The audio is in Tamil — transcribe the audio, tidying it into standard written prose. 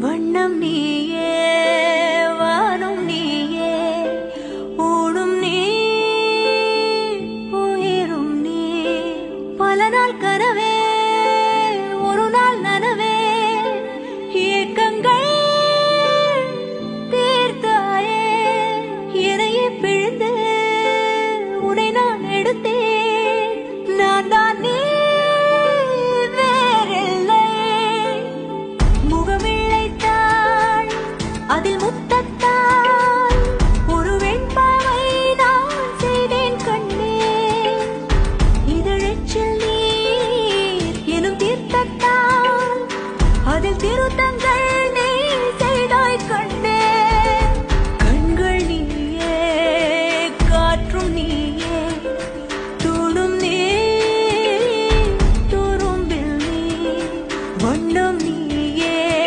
வண்ணம் நீயே வானும் நீயே ஊடும் நீ உயிரும் நீ பல நாள் கனவே ஒரு நாள் நனவே ஏக்கங்கள் தீர்த்தாயே என்னையே பிழிந்து உன்னை நான் எடுத்தேன் நான் தான் நீ அதில் முத்தத்தால் ஒரு வெண்பாவை நான் செய்தேன் கண்ணே இதழச்சில் நீர் எனும் தீர்த்தத்தால் அதில் திருத்தங்கள்